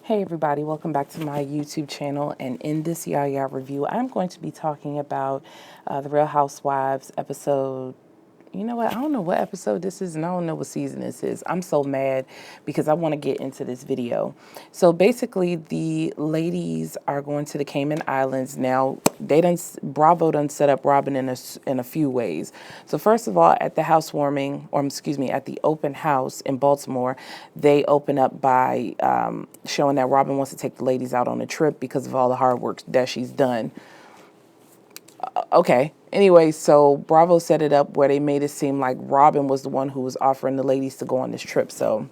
Hey everybody, welcome back to my YouTube channel, and in this YaYa review, I'm going to be talking about the Real Housewives episode. You know what? I don't know what episode this is, and I don't know what season this is. I'm so mad because I want to get into this video. So basically, the ladies are going to the Cayman Islands now. Bravo done set up Robyn in a few ways. So first of all, at the housewarming, or excuse me, at the open house in Baltimore, they open up by showing that Robyn wants to take the ladies out on a trip because of all the hard work that she's done. Okay. Anyway, so Bravo set it up where they made it seem like Robyn was the one who was offering the ladies to go on this trip. So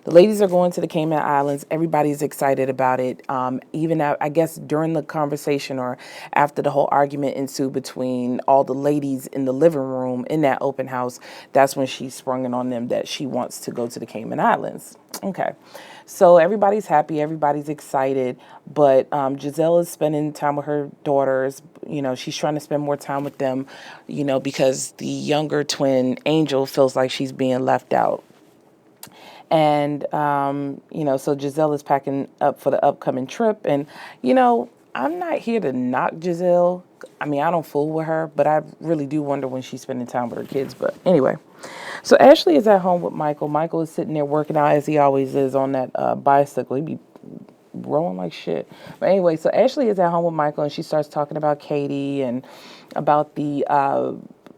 the ladies are going to the Cayman Islands. Everybody's excited about it. Even I guess during the conversation or after the whole argument ensued between all the ladies in the living room in that open house, that's when she sprung it on them that she wants to go to the Cayman Islands. Okay. So everybody's happy, everybody's excited, but Giselle is spending time with her daughters. You know, she's trying to spend more time with them, you know, because the younger twin, Angel, feels like she's being left out. And, you know, so Giselle is packing up for the upcoming trip. And, you know, I'm not here to knock Giselle. I mean, I don't fool with her, but I really do wonder when she's spending time with her kids. But anyway, so Ashley is at home with Michael. Michael is sitting there working out as he always is on that bicycle. He be rolling like shit. But anyway, so Ashley is at home with Michael, and she starts talking about Katie and about the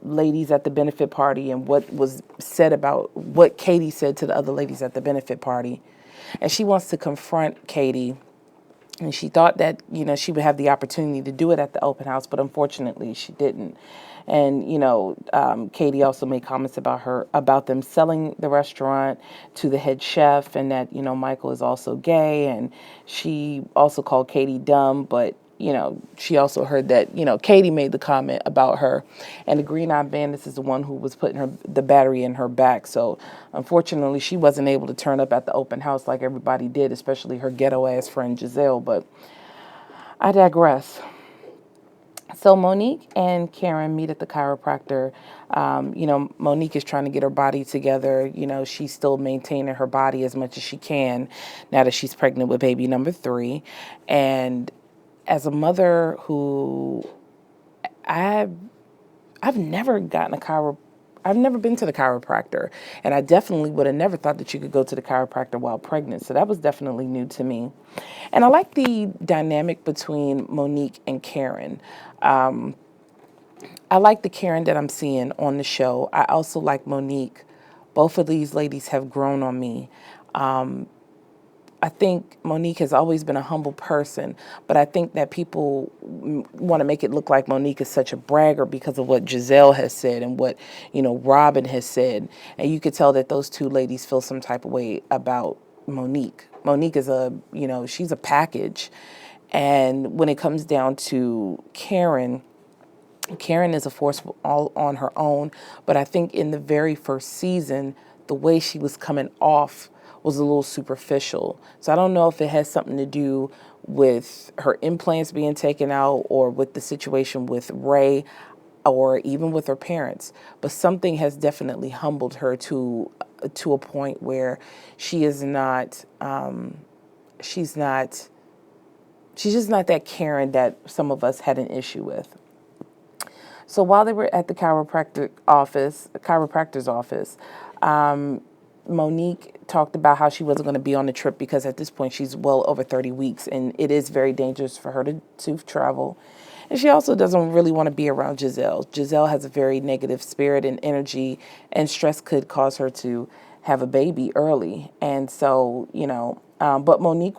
ladies at the benefit party and what was said about what Katie said to the other ladies at the benefit party. And she wants to confront Katie. And she thought that, you know, she would have the opportunity to do it at the open house, but unfortunately she didn't. And, you know, Katie also made comments about them selling the restaurant to the head chef, and that, you know, Michael is also gay. And she also called Katie dumb, but, you know, she also heard that, you know, Katie made the comment about her. And the Green-Eyed Bandits is the one who was putting the battery in her back. So unfortunately, she wasn't able to turn up at the open house like everybody did, especially her ghetto-ass friend Giselle. But I digress. So Monique and Karen meet at the chiropractor. You know, Monique is trying to get her body together. You know, she's still maintaining her body as much as she can now that she's pregnant with baby number 3. And as a mother who I've never gotten I've never been to the chiropractor, and I definitely would have never thought that you could go to the chiropractor while pregnant. So that was definitely new to me. And I like the dynamic between Monique and Karen. I like the Karen that I'm seeing on the show. I also like Monique. Both of these ladies have grown on me. I think Monique has always been a humble person, but I think that people want to make it look like Monique is such a bragger because of what Giselle has said and what, you know, Robyn has said. And you could tell that those two ladies feel some type of way about Monique. Monique is you know, she's a package. And when it comes down to Karen is a force all on her own. But I think in the very first season, the way she was coming off was a little superficial. So I don't know if it has something to do with her implants being taken out or with the situation with Ray or even with her parents. But something has definitely humbled her to a point where she is not, she's just not that Karen that some of us had an issue with. So while they were at the chiropractor's office, Monique talked about how she wasn't going to be on the trip because at this point she's well over 30 weeks and it is very dangerous for her to travel. And she also doesn't really want to be around Giselle. Giselle has a very negative spirit and energy, and stress could cause her to have a baby early. And so, you know, but Monique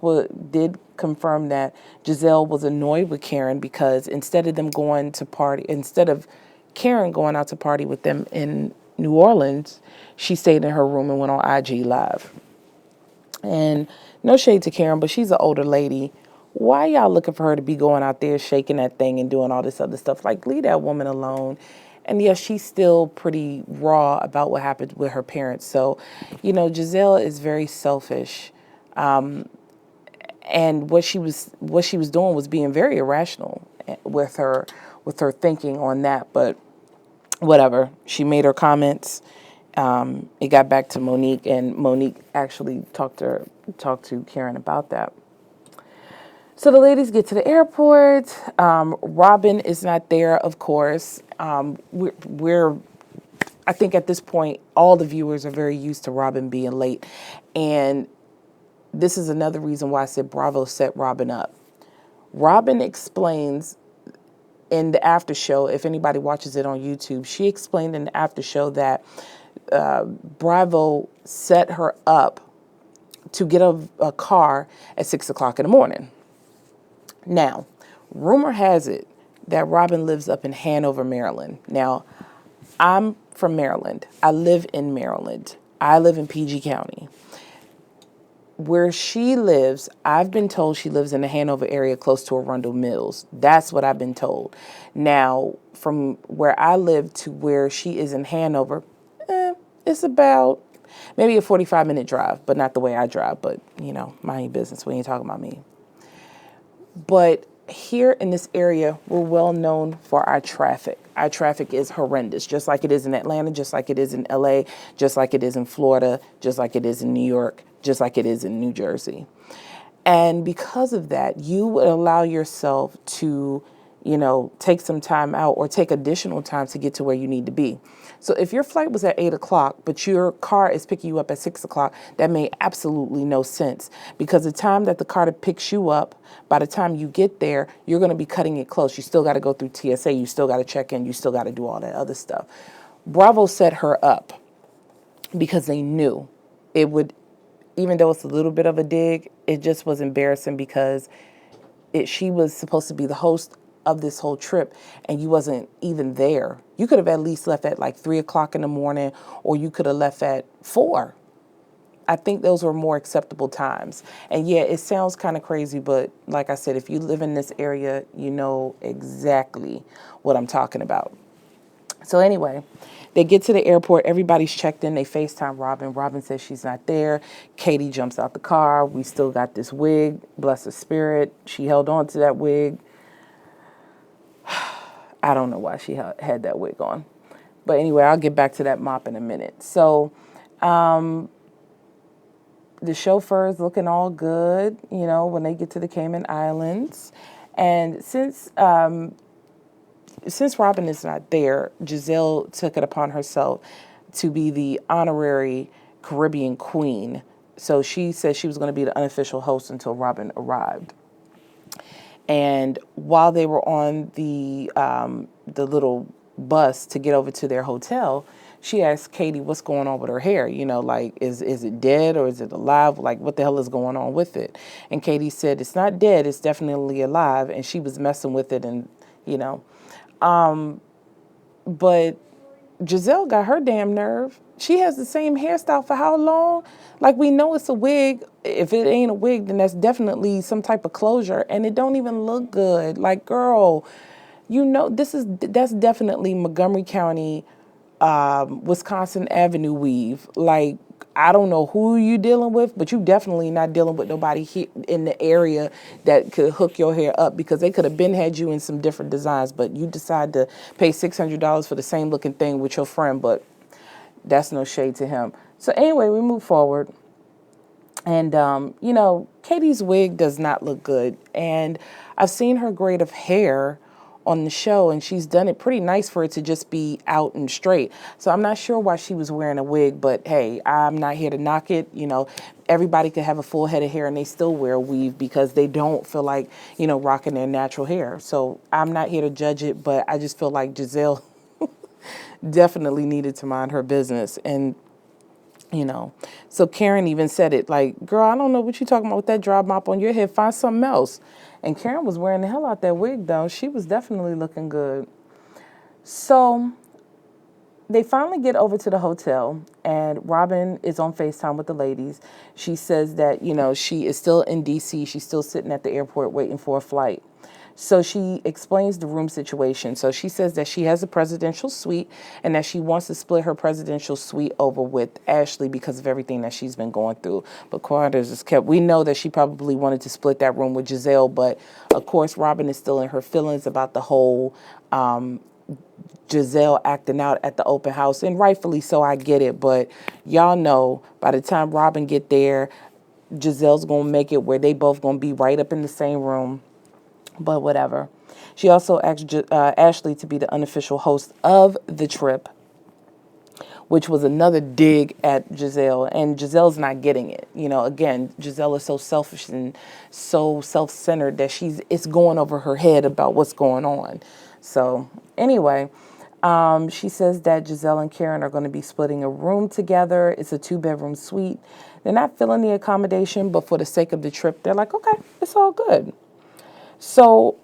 did confirm that Giselle was annoyed with Karen because instead of Karen going out to party with them in New Orleans, she stayed in her room and went on IG Live. And no shade to Karen, but she's an older lady. Why y'all looking for her to be going out there shaking that thing and doing all this other stuff? Like, leave that woman alone. And yes, she's still pretty raw about what happened with her parents. So, you know, Giselle is very selfish. And what she was doing was being very irrational with her thinking on that. But whatever, she made her comments, It got back to Monique, and Monique actually talked to Karen about that. So the ladies get to the airport. Robyn is not there, of course. I think at this point, all the viewers are very used to Robyn being late. And this is another reason why I said Bravo set Robyn up. Robyn explains in the after show, if anybody watches it on YouTube, she explained in the after show that Bravo set her up to get a car at 6 o'clock in the morning. Now, rumor has it that Robyn lives up in Hanover, Maryland. Now, I'm from Maryland. I live in Maryland. I live in PG County. Where she lives, I've been told she lives in the Hanover area close to Arundel Mills. That's what I've been told. Now, from where I live to where she is in Hanover, it's about maybe a 45-minute drive, but not the way I drive. But, mind your business. We ain't talking about me. But here in this area, we're well known for our traffic. Our traffic is horrendous, just like it is in Atlanta, just like it is in LA, just like it is in Florida, just like it is in New York, just like it is in New Jersey. And because of that, you would allow yourself to, take some time out or take additional time to get to where you need to be. So if your flight was at 8 o'clock, but your car is picking you up at 6 o'clock, that made absolutely no sense, because the time that the car picks you up, by the time you get there, you're going to be cutting it close. You still got to go through TSA. You still got to check in. You still got to do all that other stuff. Bravo set her up because they knew it would, even though it's a little bit of a dig, it just was embarrassing because she was supposed to be the host of this whole trip, and you wasn't even there. You could have at least left at like 3 o'clock in the morning, or you could have left at 4. I think those were more acceptable times. And yeah, it sounds kind of crazy, but like I said, if you live in this area, you know exactly what I'm talking about. So anyway, they get to the airport. Everybody's checked in. They FaceTime Robyn. Robyn says she's not there. Katie jumps out the car. We still got this wig. Bless her spirit. She held on to that wig. I don't know why she had that wig on. But anyway, I'll get back to that mop in a minute. So the chauffeur is looking all good, when they get to the Cayman Islands. And since Robyn is not there, Giselle took it upon herself to be the honorary Caribbean queen. So she said she was going to be the unofficial host until Robyn arrived. And while they were on the little bus to get over to their hotel, she asked Katie what's going on with her hair. Is it dead or is it alive? Like, what the hell is going on with it? And Katie said, it's not dead, it's definitely alive. And she was messing with it and, but Giselle got her damn nerve. She has the same hairstyle for how long? Like, we know it's a wig. If it ain't a wig, then that's definitely some type of closure, and it don't even look good. Like, girl, that's definitely Montgomery County, Wisconsin Avenue weave. Like, I don't know who you dealing with, but you definitely not dealing with nobody here in the area that could hook your hair up, because they could have been had you in some different designs, but you decide to pay $600 for the same looking thing with your friend. But that's no shade to him. So anyway, we move forward. And, Katie's wig does not look good. And I've seen her grade of hair on the show, and she's done it pretty nice for it to just be out and straight. So I'm not sure why she was wearing a wig, but hey, I'm not here to knock it. Everybody could have a full head of hair and they still wear a weave because they don't feel like, rocking their natural hair. So I'm not here to judge it, but I just feel like Giselle definitely needed to mind her business. And so Karen even said it, like, girl, I don't know what you're talking about with that dry mop on your head. Find something else. And Karen was wearing the hell out that wig, though. She was definitely looking good. So they finally get over to the hotel, and Robyn is on FaceTime with the ladies. She says that, she is still in D.C. She's still sitting at the airport waiting for a flight. So she explains the room situation. So she says that she has a presidential suite and that she wants to split her presidential suite over with Ashley because of everything that she's been going through. But quarters is kept. We know that she probably wanted to split that room with Giselle, but of course Robyn is still in her feelings about the whole Giselle acting out at the open house, and rightfully so, I get it, but y'all know by the time Robyn get there, Giselle's gonna make it where they both gonna be right up in the same room, but whatever. She also asked Ashley to be the unofficial host of the trip, which was another dig at Giselle, and Giselle's not getting it. You know, again, Giselle is so selfish and so self-centered that it's going over her head about what's going on. So anyway, she says that Giselle and Karen are going to be splitting a room together. It's a 2-bedroom suite. They're not filling the accommodation, but for the sake of the trip, they're like, okay, it's all good. So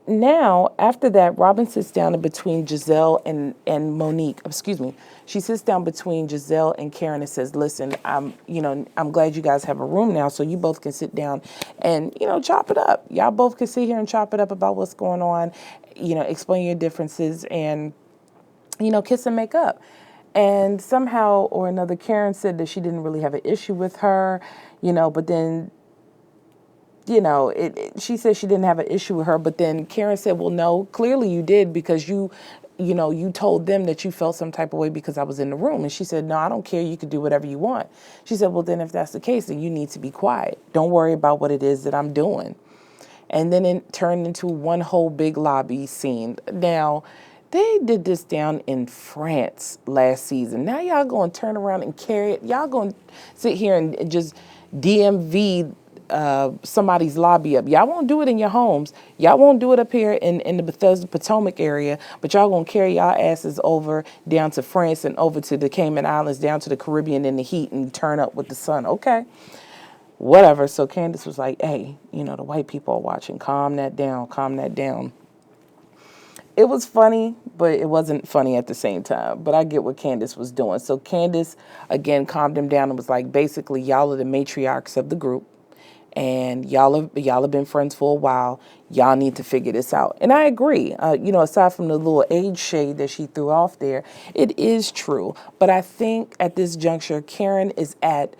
now, after that, Robyn sits down in between Giselle and Monique. Excuse me. She sits down between Giselle and Karen and says, listen, I'm glad you guys have a room now, so you both can sit down and, chop it up. Y'all both can sit here and chop it up about what's going on, explain your differences and, kiss and make up. And somehow or another, Karen said that she didn't really have an issue with her, but then she said she didn't have an issue with her, but then Karen said, well, no, clearly you did, because you told them that you felt some type of way because I was in the room. And she said, no, I don't care. You could do whatever you want. She said, well, then if that's the case, then you need to be quiet. Don't worry about what it is that I'm doing. And then it turned into one whole big lobby scene. Now, they did this down in France last season. Now y'all going to turn around and carry it. Y'all going to sit here and just DMV somebody's lobby up. Y'all won't do it in your homes. Y'all won't do it up here in the Bethesda Potomac area, but y'all gonna carry y'all asses over down to France and over to the Cayman Islands, down to the Caribbean in the heat and turn up with the sun. Okay, whatever. So Candice was like, hey, the white people are watching. Calm that down. Calm that down. It was funny, but it wasn't funny at the same time. But I get what Candice was doing. So Candice, again, calmed him down and was like, basically, y'all are the matriarchs of the group. And y'all have been friends for a while. Y'all need to figure this out. And I agree. Aside from the little age shade that she threw off there, it is true. But I think at this juncture, Karen is at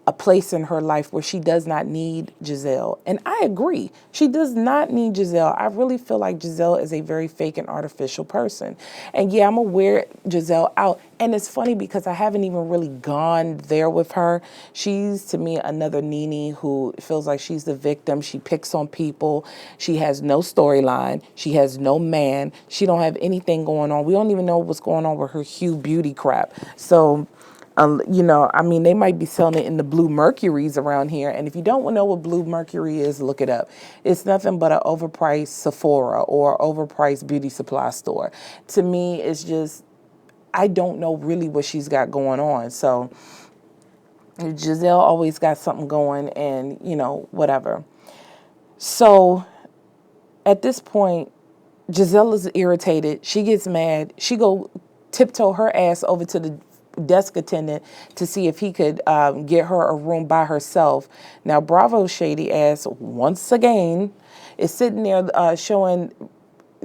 a place in her life where she does not need Giselle. And I agree. She does not need Giselle. I really feel like Giselle is a very fake and artificial person. And yeah, I'm going to wear Giselle out. And it's funny because I haven't even really gone there with her. She's, to me, another Nene who feels like she's the victim. She picks on people. She has no storyline. She has no man. She don't have anything going on. We don't even know what's going on with her Hugh Beauty crap. So they might be selling it in the Blue Mercuries around here. And if you don't know what Blue Mercury is, look it up. It's nothing but an overpriced Sephora or overpriced beauty supply store. To me, it's just, I don't know really what she's got going on. So Giselle always got something going and, whatever. So at this point, Giselle is irritated. She gets mad. She go tiptoe her ass over to the desk attendant to see if he could get her a room by herself. Now, Bravo's shady ass, once again, is sitting there showing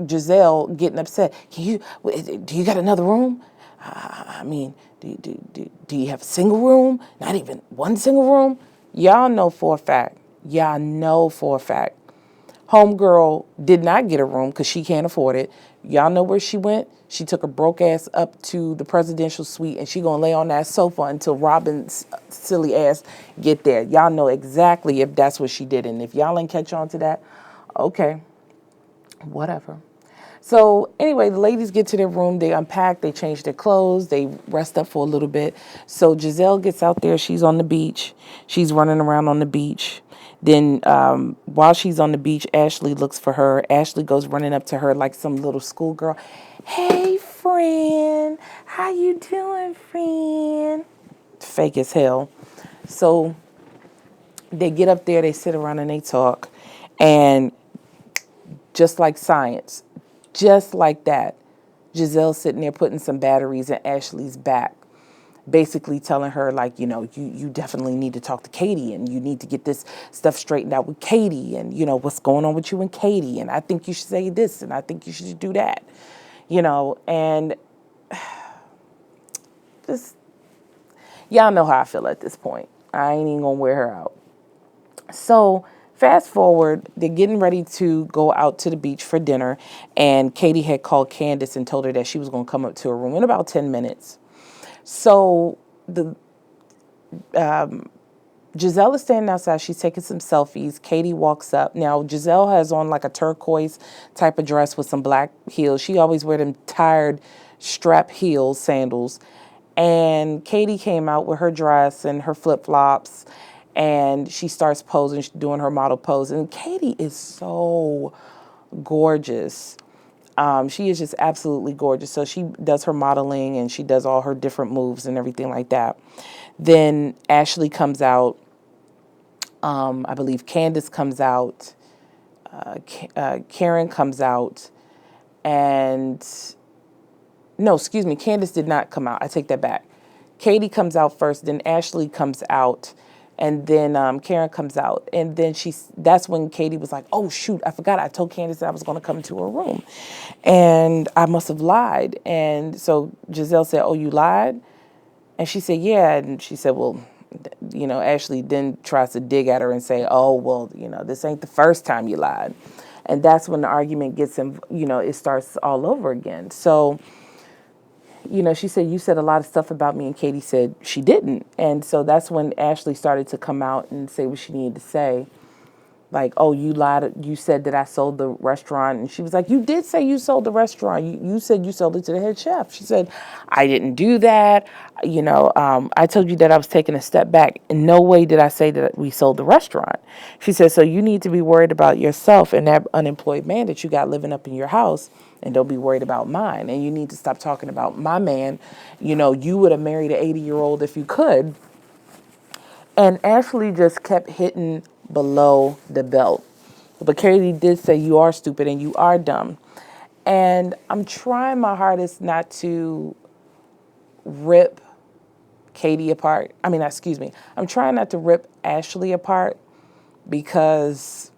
Giselle getting upset. Do you got another room? Do you have a single room? Not even one single room? Y'all know for a fact. Homegirl did not get a room because she can't afford it. Y'all know where she went? She took her broke ass up to the presidential suite and she gonna lay on that sofa until Robyn's silly ass get there. Y'all know exactly if that's what she did. And if y'all ain't catch on to that, okay, whatever. So anyway, the ladies get to their room, they unpack, they change their clothes, they rest up for a little bit. So Giselle gets out there, she's on the beach, she's running around on the beach. Then while she's on the beach, Ashley looks for her. Ashley goes running up to her like some little schoolgirl. Hey, friend, how you doing, friend? Fake as hell. So they get up there, they sit around and they talk. And just like science, just like that, Giselle's sitting there putting some batteries in Ashley's back, basically telling her, like, you definitely need to talk to Katie and you need to get this stuff straightened out with Katie and, what's going on with you and Katie. And I think you should say this and I think you should do that, and just, y'all know how I feel at this point. I ain't even gonna wear her out. So fast forward, they're getting ready to go out to the beach for dinner, and Katie had called Candice and told her that she was going to come up to her room in about 10 minutes. So the Giselle is standing outside. She's taking some selfies. Katie walks up. Now, Giselle has on like a turquoise type of dress with some black heels. She always wear them tired strap heels, sandals. And Katie came out with her dress and her flip-flops, and she starts posing, doing her model pose. And Katie is so gorgeous. She is just absolutely gorgeous. So she does her modeling and she does all her different moves and everything like that. Then Ashley comes out. I believe Candice comes out. Karen comes out. And no, excuse me, Candice did not come out. I take that back. Katie comes out first, then Ashley comes out, and then Karen comes out. And then that's when Katie was like, oh, shoot, I forgot. I told Candice that I was going to come to her room. And I must have lied. And so Giselle said, oh, you lied? And she said, yeah. And she said, well, Ashley then tries to dig at her and say, oh, well, this ain't the first time you lied. And that's when the argument gets, it starts all over again. So, she said, you said a lot of stuff about me, and Katie said she didn't. And so that's when Ashley started to come out and say what she needed to say. Like, oh, you lied. You said that I sold the restaurant. And she was like, you did say you sold the restaurant. You said you sold it to the head chef. She said, I didn't do that. I told you that I was taking a step back. In no way did I say that we sold the restaurant. She said, so you need to be worried about yourself and that unemployed man that you got living up in your house. And don't be worried about mine. And you need to stop talking about my man. You would have married an 80-year-old if you could. And Ashley just kept hitting below the belt. But Katie did say, you are stupid and you are dumb. And I'm trying my hardest not to rip Katie apart. I'm trying not to rip Ashley apart because,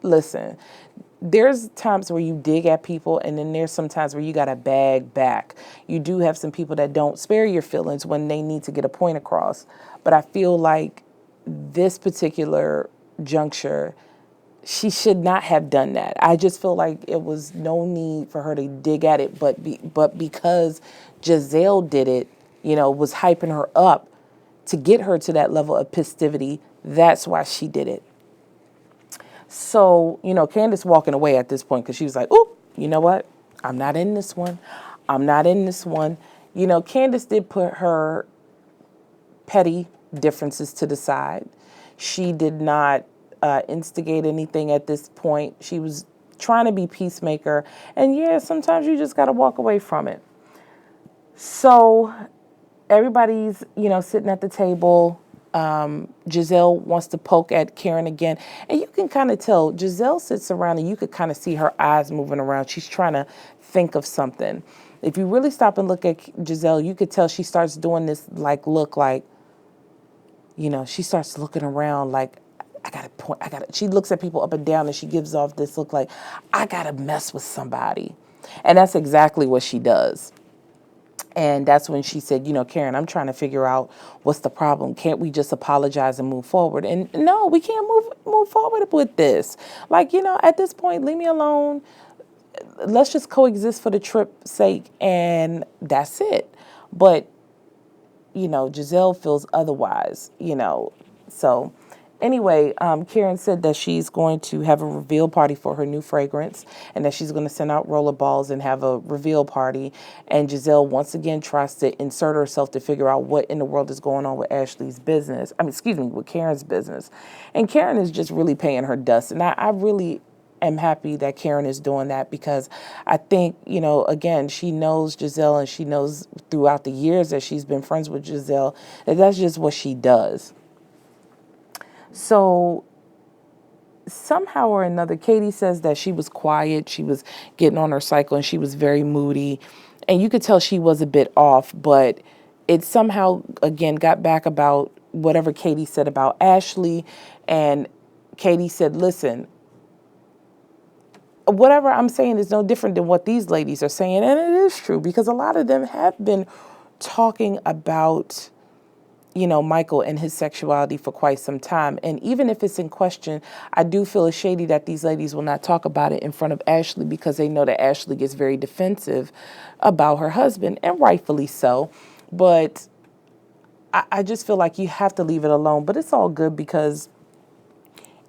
listen, there's times where you dig at people, and then there's some times where you got to bag back. You do have some people that don't spare your feelings when they need to get a point across. But I feel like this particular juncture, she should not have done that. I just feel like it was no need for her to dig at it. But because Giselle did it, was hyping her up to get her to that level of festivity, that's why she did it. So, Candice walking away at this point because she was like, oh, you know what? I'm not in this one. I'm not in this one. Candice did put her petty differences to the side. She did not instigate anything at this point. She was trying to be peacemaker. And yeah, sometimes you just got to walk away from it. So everybody's, sitting at the table. Giselle wants to poke at Karen again. And you can kind of tell Giselle sits around and you could kind of see her eyes moving around. She's trying to think of something. If you really stop and look at Giselle, you could tell she starts doing this look like, she starts looking around like, she looks at people up and down and she gives off this look like, I got to mess with somebody. And that's exactly what she does. And that's when she said, Karen, I'm trying to figure out what's the problem. Can't we just apologize and move forward? And no, we can't move forward with this. At this point, leave me alone. Let's just coexist for the trip's sake. And that's it. But, Giselle feels otherwise, So anyway, Karen said that she's going to have a reveal party for her new fragrance and that she's going to send out roller balls and have a reveal party. And Giselle once again tries to insert herself to figure out what in the world is going on with Ashley's business. With Karen's business. And Karen is just really paying her dust. And I really am happy that Karen is doing that because I think, again, she knows Giselle and she knows throughout the years that she's been friends with Giselle that that's just what she does. So somehow or another, Katie says that she was quiet. She was getting on her cycle and she was very moody. And you could tell she was a bit off, but it somehow, again, got back about whatever Katie said about Ashley. And Katie said, listen, whatever I'm saying is no different than what these ladies are saying. And it is true because a lot of them have been talking about Michael and his sexuality for quite some time. And even if it's in question, I do feel it's shady that these ladies will not talk about it in front of Ashley because they know that Ashley gets very defensive about her husband, and rightfully so. But I just feel like you have to leave it alone. But it's all good because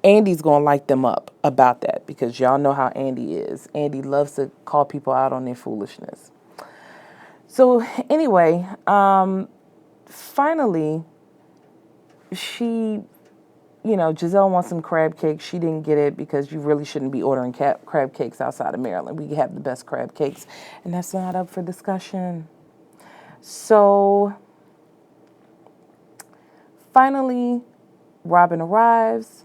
Andy's going to light them up about that, because y'all know how Andy is. Andy loves to call people out on their foolishness. So anyway, finally, she, Giselle wants some crab cakes. She didn't get it because you really shouldn't be ordering crab cakes outside of Maryland. We have the best crab cakes, and that's not up for discussion. So finally, Robyn arrives,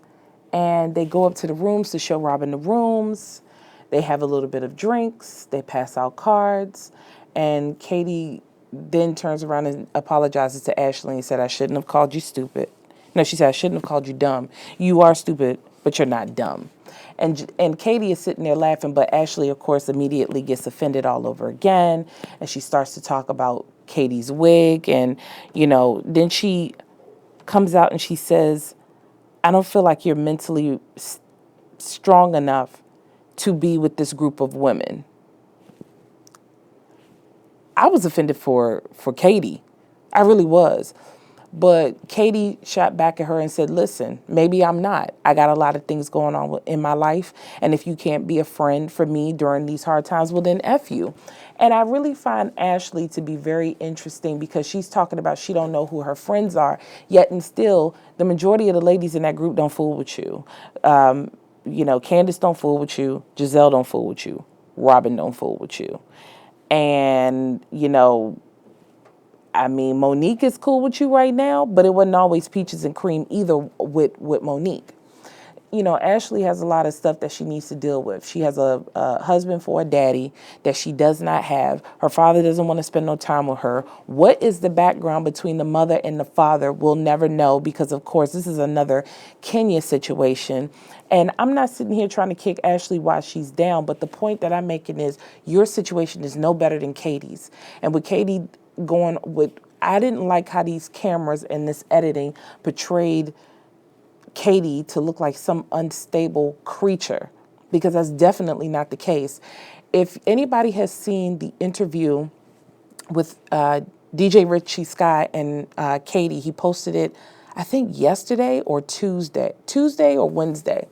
and they go up to the rooms to show Robyn the rooms. They have a little bit of drinks. They pass out cards, and Katie then turns around and apologizes to Ashley and said, "I shouldn't have called you stupid." No, she said, "I shouldn't have called you dumb. You are stupid, but you're not dumb." And Katie is sitting there laughing, but Ashley, of course, immediately gets offended all over again, and she starts to talk about Katie's wig, and, then she comes out and she says, "I don't feel like you're mentally strong enough to be with this group of women." I was offended for Katie. I really was. But Katie shot back at her and said, "Listen, maybe I'm not. I got a lot of things going on in my life. And if you can't be a friend for me during these hard times, well, then F you." And I really find Ashley to be very interesting because she's talking about she don't know who her friends are, yet and still the majority of the ladies in that group don't fool with you. Candice don't fool with you. Giselle don't fool with you. Robyn don't fool with you. And, Monique is cool with you right now, but it wasn't always peaches and cream either with Monique. Ashley has a lot of stuff that she needs to deal with. She has a husband for a daddy that she does not have. Her father doesn't want to spend no time with her. What is the background between the mother and the father? We'll never know because, of course, this is another Kenya situation. And I'm not sitting here trying to kick Ashley while she's down, but the point that I'm making is your situation is no better than Katie's. And with Katie going with, I didn't like how these cameras and this editing portrayed Katie to look like some unstable creature, because that's definitely not the case. If anybody has seen the interview with DJ Richie Sky and Katie, he posted it, I think yesterday or Tuesday or Wednesday.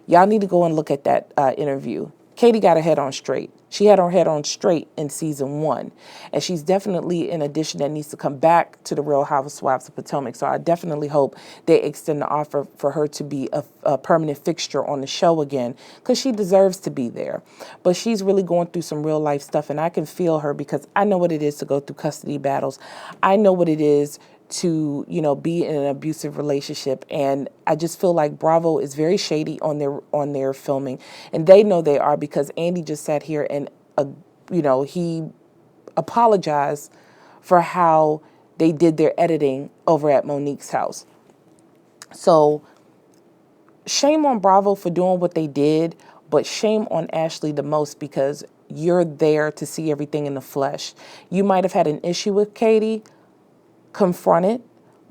Y'all need to go and look at that interview. Katie got her head on straight. She had her head on straight in season 1. And she's definitely an addition that needs to come back to the Real Housewives of Potomac. So I definitely hope they extend the offer for her to be a permanent fixture on the show again, because she deserves to be there. But she's really going through some real life stuff, and I can feel her because I know what it is to go through custody battles. I know what it is to, be in an abusive relationship. And I just feel like Bravo is very shady on their filming. And they know they are, because Andy just sat here and, he apologized for how they did their editing over at Monique's house. So shame on Bravo for doing what they did, but shame on Ashley the most, because you're there to see everything in the flesh. You might have had an issue with Katie, confront it,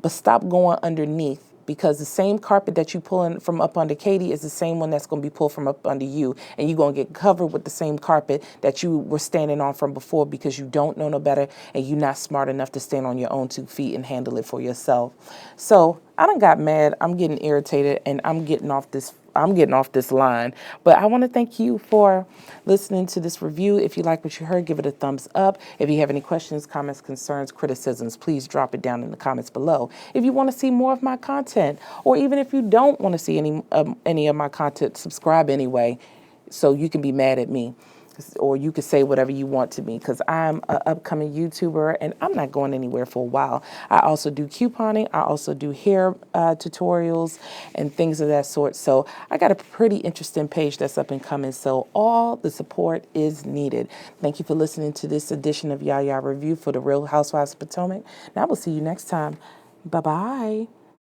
but stop going underneath, because the same carpet that you pulling from up under Katie is the same one that's going to be pulled from up under you, and you're going to get covered with the same carpet that you were standing on from before, because you don't know no better and you're not smart enough to stand on your own 2 feet and handle it for yourself. So I done got mad. I'm getting irritated, and I'm getting off this line. But I want to thank you for listening to this review. If you like what you heard, give it a thumbs up. If you have any questions, comments, concerns, criticisms, please drop it down in the comments below. If you want to see more of my content, or even if you don't want to see any of my content, subscribe anyway, so you can be mad at me. Or you could say whatever you want to me, because I'm an upcoming YouTuber and I'm not going anywhere for a while. I also do couponing. I also do hair tutorials and things of that sort. So I got a pretty interesting page that's up and coming. So all the support is needed. Thank you for listening to this edition of YaYaReview for the Real Housewives of Potomac. And I will see you next time. Bye-bye.